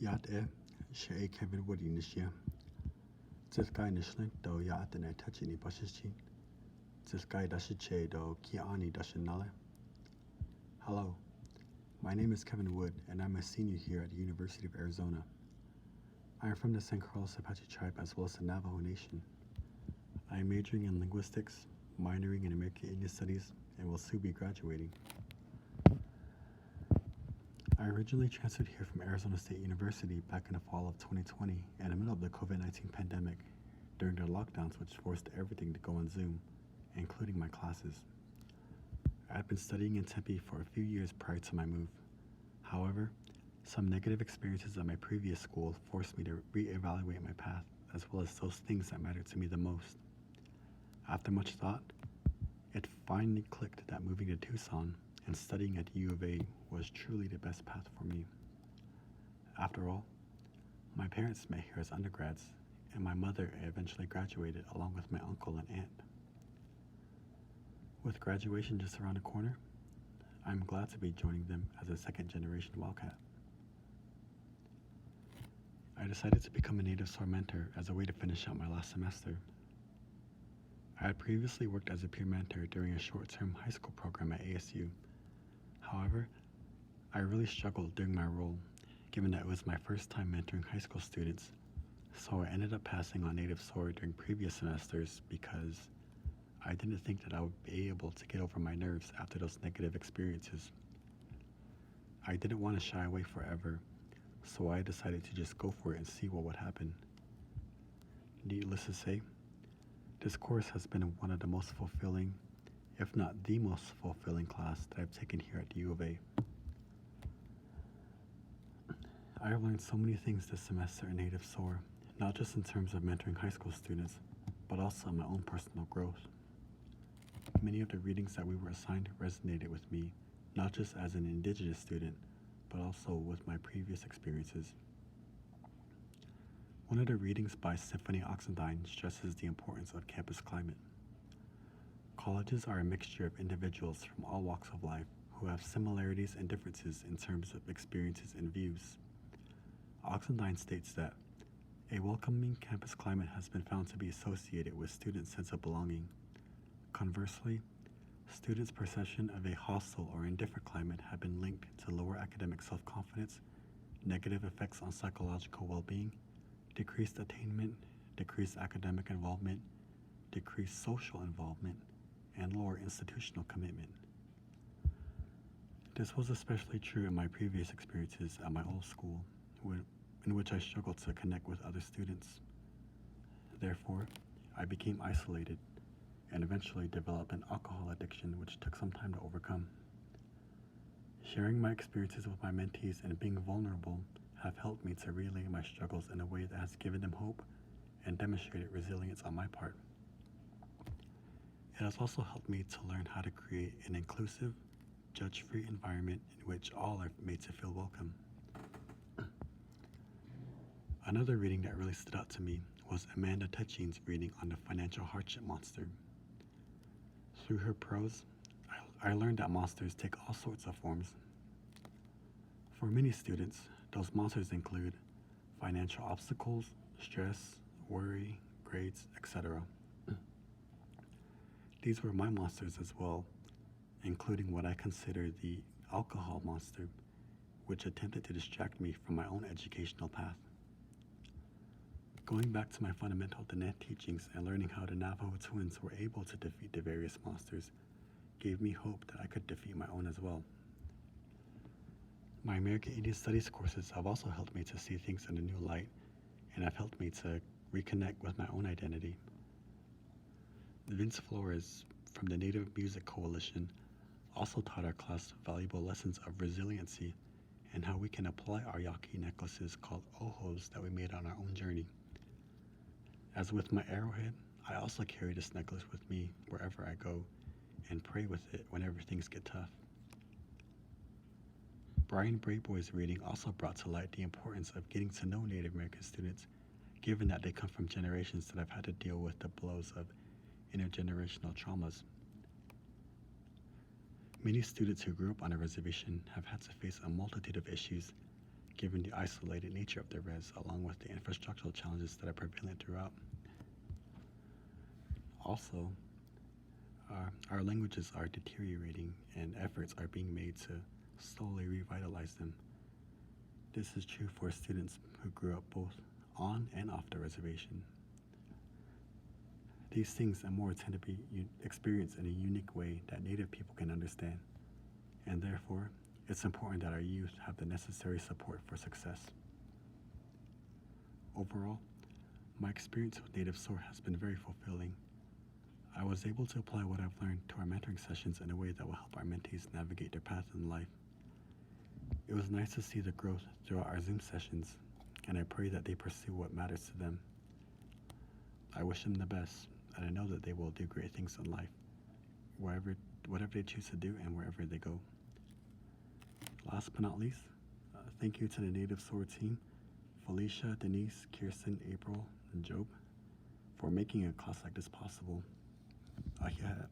Yat e, she Kevin Woody Nishia. This guy Nishlin do yat and touching Bashishin. This guy Dashiche do Kiani Dashinale. Hello, my name is Kevin Wood, and I'm a senior here at the University of Arizona. I am from the San Carlos Apache tribe as well as the Navajo Nation. I am majoring in linguistics, minoring in American Indian Studies, and will soon be graduating. I originally transferred here from Arizona State University back in the fall of 2020 in the middle of the COVID-19 pandemic during the lockdowns which forced everything to go on Zoom, including my classes. I had been studying in Tempe for a few years prior to my move. However, some negative experiences at my previous school forced me to reevaluate my path as well as those things that mattered to me the most. After much thought, it finally clicked that moving to Tucson and studying at the U of A was truly the best path for me. After all, my parents met here as undergrads, and my mother eventually graduated along with my uncle and aunt. With graduation just around the corner, I'm glad to be joining them as a second-generation Wildcat. I decided to become a native SOAR mentor as a way to finish out my last semester. I had previously worked as a peer mentor during a short-term high school program at ASU. However, I really struggled during my role, given that it was my first time mentoring high school students, so I ended up passing on native SOAR during previous semesters because I didn't think that I would be able to get over my nerves after those negative experiences. I didn't want to shy away forever, so I decided to just go for it and see what would happen. Needless to say, this course has been one of the most fulfilling, if not the most fulfilling class that I've taken here at the U of A. I have learned so many things this semester in native SOAR, not just in terms of mentoring high school students, but also my own personal growth. Many of the readings that we were assigned resonated with me, not just as an Indigenous student, but also with my previous experiences. One of the readings by Symphony Oxendine stresses the importance of campus climate. Colleges are a mixture of individuals from all walks of life who have similarities and differences in terms of experiences and views. Oxendine states that a welcoming campus climate has been found to be associated with students' sense of belonging. Conversely, students' perception of a hostile or indifferent climate have been linked to lower academic self-confidence, negative effects on psychological well-being, decreased attainment, decreased academic involvement, decreased social involvement, and lower institutional commitment. This was especially true in my previous experiences at my old school, in which I struggled to connect with other students. Therefore, I became isolated and eventually developed an alcohol addiction which took some time to overcome. Sharing my experiences with my mentees and being vulnerable have helped me to relay my struggles in a way that has given them hope and demonstrated resilience on my part. It has also helped me to learn how to create an inclusive, judge-free environment in which all are made to feel welcome. Another reading that really stood out to me was Amanda Tetching's reading on the financial hardship monster. Through her prose, I learned that monsters take all sorts of forms. For many students, those monsters include financial obstacles, stress, worry, grades, etc. These were my monsters as well, including what I consider the alcohol monster, which attempted to distract me from my own educational path. Going back to my fundamental Diné teachings and learning how the Navajo twins were able to defeat the various monsters gave me hope that I could defeat my own as well. My American Indian Studies courses have also helped me to see things in a new light and have helped me to reconnect with my own identity. Vince Flores from the Native Music Coalition also taught our class valuable lessons of resiliency and how we can apply our yaqui necklaces called ojos that we made on our own journey. As with my arrowhead, I also carry this necklace with me wherever I go and pray with it whenever things get tough. Brian Brayboy's reading also brought to light the importance of getting to know Native American students, given that they come from generations that have had to deal with the blows of intergenerational traumas. Many students who grew up on a reservation have had to face a multitude of issues, given the isolated nature of the res along with the infrastructural challenges that are prevalent throughout. Also, our languages are deteriorating and efforts are being made to slowly revitalize them. This is true for students who grew up both on and off the reservation. These things and more tend to be experienced in a unique way that Native people can understand, and therefore, it's important that our youth have the necessary support for success. Overall, my experience with Native SOAR has been very fulfilling. I was able to apply what I've learned to our mentoring sessions in a way that will help our mentees navigate their path in life. It was nice to see the growth throughout our Zoom sessions, and I pray that they pursue what matters to them. I wish them the best, and I know that they will do great things in life, whatever they choose to do and wherever they go. Last but not least, thank you to the Native SOAR team, Felicia, Denise, Kirsten, April, and Job, for making a class like this possible. Ahiya.